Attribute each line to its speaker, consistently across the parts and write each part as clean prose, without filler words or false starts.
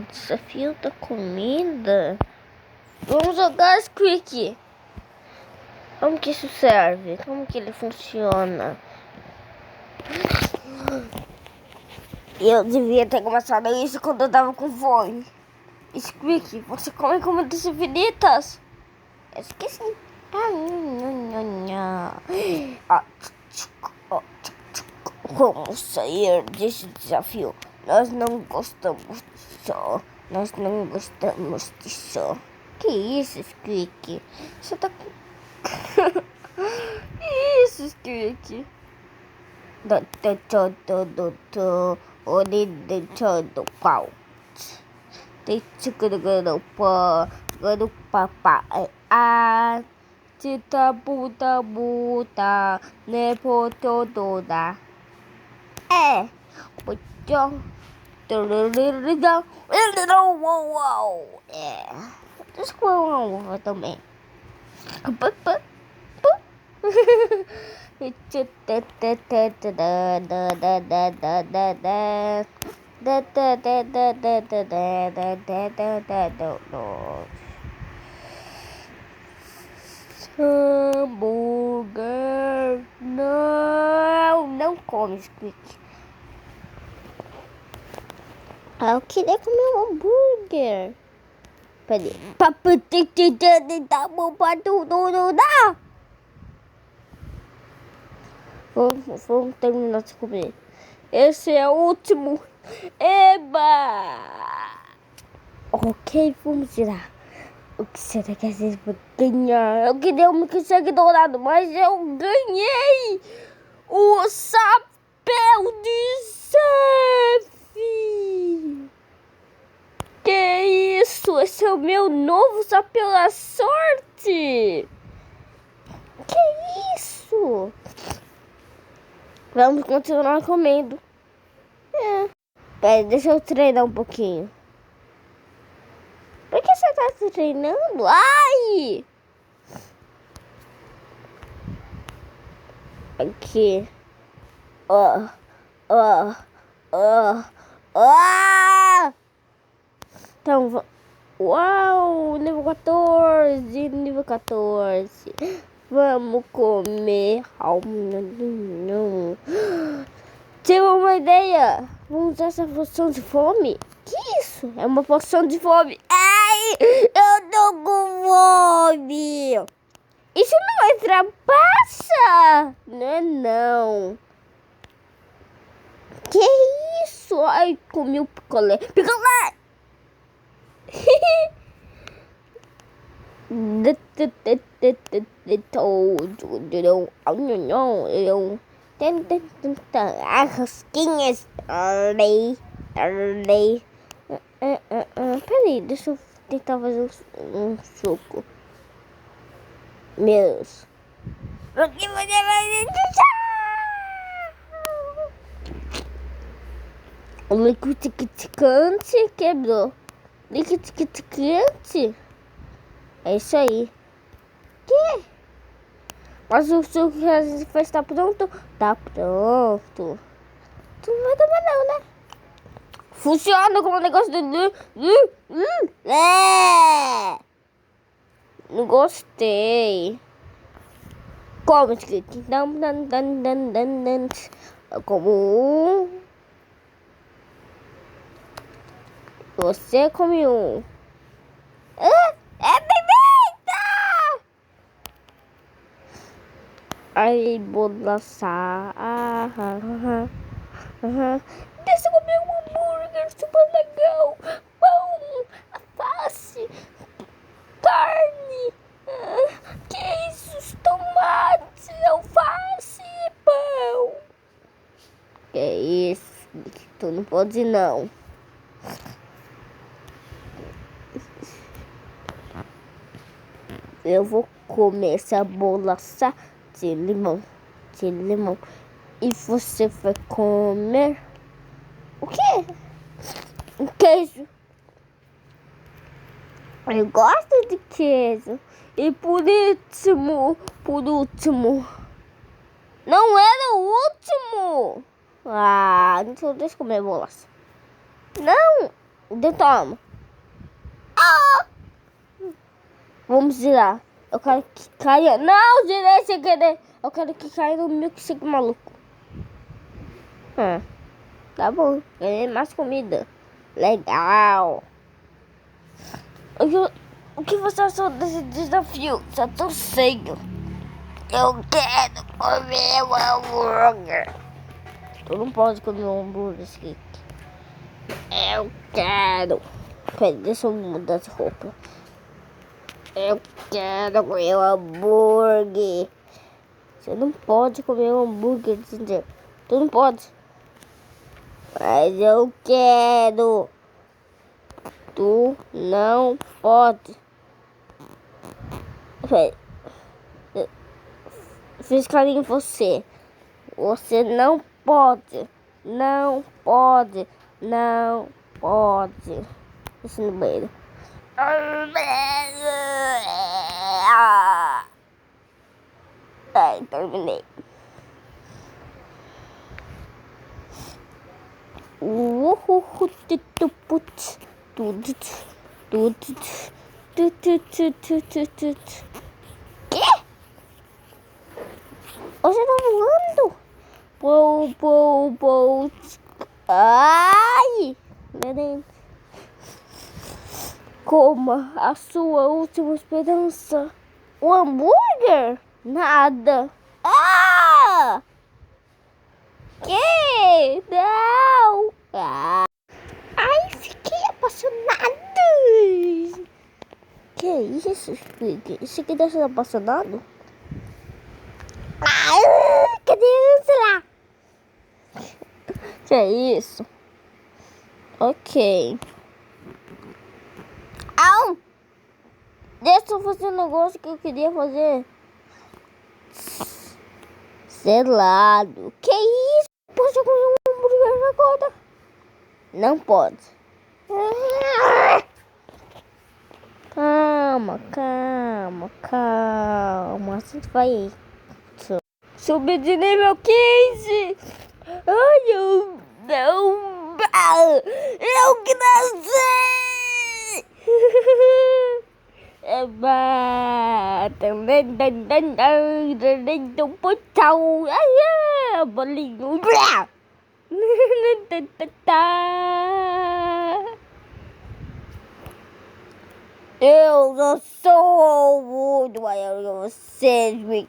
Speaker 1: Desafio da comida. Vamos jogar Squeak. Como que isso serve? Como que ele funciona? Eu devia ter começado isso quando eu tava com fome. Squeak, você come comidas infinitas? Eu esqueci. Vamos sair desse desafio. Nós não gostamos disso. Nós não gostamos disso. Que isso, Squeak? Você tá com... Que isso, Squeak? Tita buta buta nepo toda. É. Pucão. É. Desculpa também. Hambúrguer. Não come, Squeak. Eu queria comer um hambúrguer. Peraí. Papo tá bom pra tudo, dá. Vamos terminar de comer. Esse é o último. Eba! Ok, vamos tirar. O que será que a gente vai ganhar? Eu queria um milkshake dourado, mas eu ganhei o chapéu de chefe. Que isso? Esse é o meu novo chapéu da sorte. Que isso? Vamos continuar comendo. Pera, deixa eu treinar um pouquinho. Por que você tá treinando? Ai! Aqui. Então, uau! Nível 14. Vamos comer. Tive uma ideia. Vamos usar essa poção de fome? Que isso? É uma poção de fome. Ai, eu tô com fome. Isso não ultrapassa. Não. Que isso? Ai, comi o picolé. Picolé! Rosquinhas. Peraí, deixa eu tentar fazer um suco. Meus. O que você vai deixar? O liquidificante quebrou. Liquidificante? É isso aí. Que? Mas o suco que a gente fez tá pronto? Tá pronto. Tu não vai tomar não, né? Funciona como um negócio de... Não gostei. Como escrito? Como um. Você come um. É pimenta! Aí, bolacha. Deixa eu comer um hambúrguer super legal. Pão, alface, carne. Que isso? Tomate, alface e pão. Que isso? Tu não pode não. Eu vou comer essa bolacha de limão. E você vai comer o quê? Um queijo. Eu gosto de queijo. E por último. Não era o último. Então deixa eu comer bolacha. Não. Então toma. Ah! Vamos girar. Eu quero que caia. Não, girei sem querer. Eu quero que caia no milkshake maluco. Tá bom. Ganhei mais comida. Legal. O que você achou desse desafio? Já tô cheio. Eu quero comer um hambúrguer. Tu não pode comer um hambúrguer aqui. Eu quero. Peraí, deixa eu mudar de roupa. Eu quero comer um hambúrguer. Você não pode comer um hambúrguer, entendeu? Tu não pode. Mas eu quero. Tu não pode. Peraí. Fiz carinho em você. Você não pode. Não pode. Não pode. Deixa no banheiro. Ai, terminei. Que? Você tá voando? Pou. Ai! Neném. Coma a sua última esperança. O hambúrguer? Nada. Ah! Que? Não! Ah. Ai, fiquei apaixonado. Que isso, Squeak? Isso aqui tá sendo apaixonado? Ai, cadê lá? Que isso? Ok. Au! Deixa eu fazer um negócio que eu queria fazer. Selado. Que isso? Posso comer um hambúrguer agora? Não pode. Calma. Assim vai. Subir de nível 15. Ai, eu não. Eu que nasci. Bolinho. Eu não sou muito maior que vocês.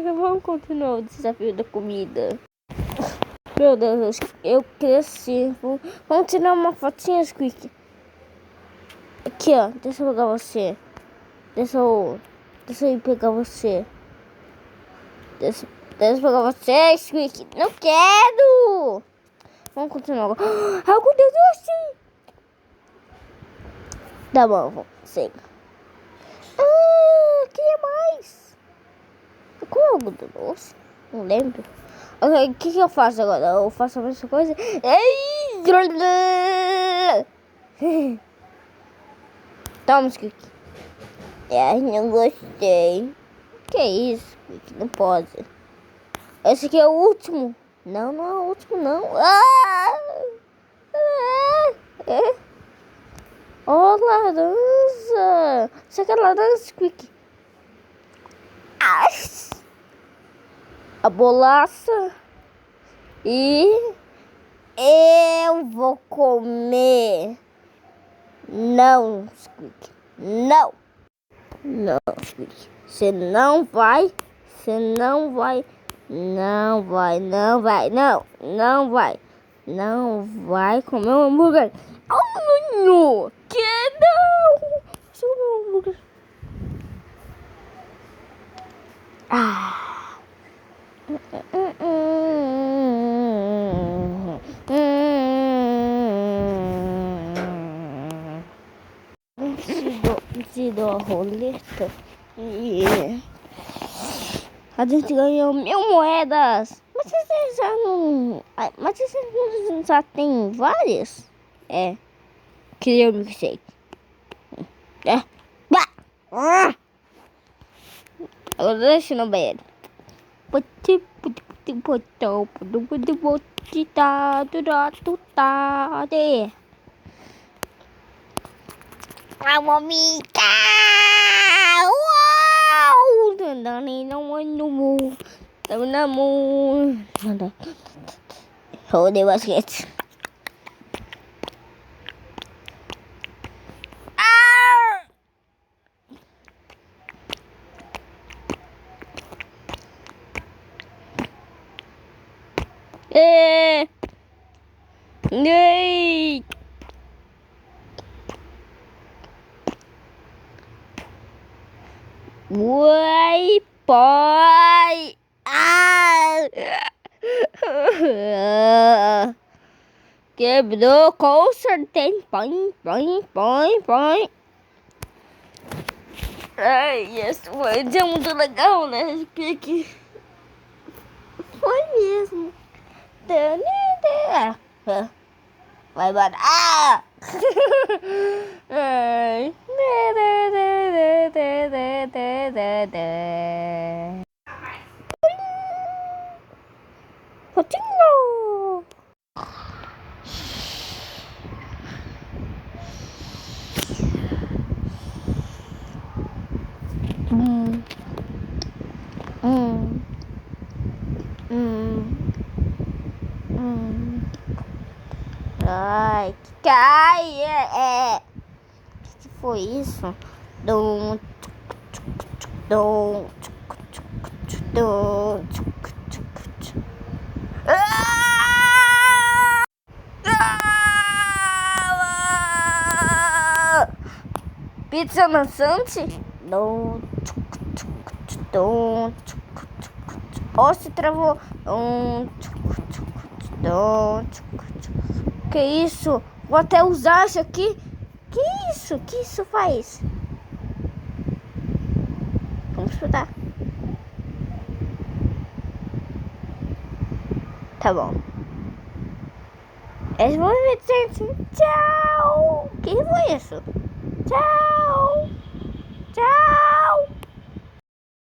Speaker 1: Vamos continuar o desafio da comida. Meu Deus, eu cresci. Vamos tirar uma fotinha, Squeak. Aqui, ó. Deixa eu pegar você. Deixa eu ir pegar você. Deixa eu pegar você, Squeak. Não quero! Vamos continuar agora. Algo de doce! Tá bom, vamos. Chega. Queria mais. Qual algo de doce? Não lembro. Ok, o que eu faço agora? Eu faço a mesma coisa? Toma, Squeak. Ai, não gostei. Que isso, Squeak? Não pode. Esse aqui é o último. Não é o último, não. Oh, laranja. Você quer laranja, Squeak? A bolacha. E eu vou comer. Não, Squeak. Não, Squeak. Você não vai. Não vai. Não vai comer um hambúrguer. Oh, que não. Deixa eu comer um hambúrguer. Tirou a roleta e a gente ganhou 1000 moedas. Mas vocês já não. Mas vocês já tem várias? Queria um milkshake. Agora deixa no banheiro. A momita! Uau! Joder, basquete. Yay! Uai, pai! Quebrou com certeza. Põe. Ai, esse foi um dia muito legal, né? Esse pique. Foi mesmo. Vai embora. Ai. Potinho. Ai, que foi isso? Dum, dum, dum, Pizza maçante? Dum, dum, ó, se travou. Que isso? Vou até usar isso aqui. Que isso? Que isso faz? Vamos estudar. Tá bom. Esse foi o vídeo, gente. Tchau. Que foi isso? Tchau. Tchau.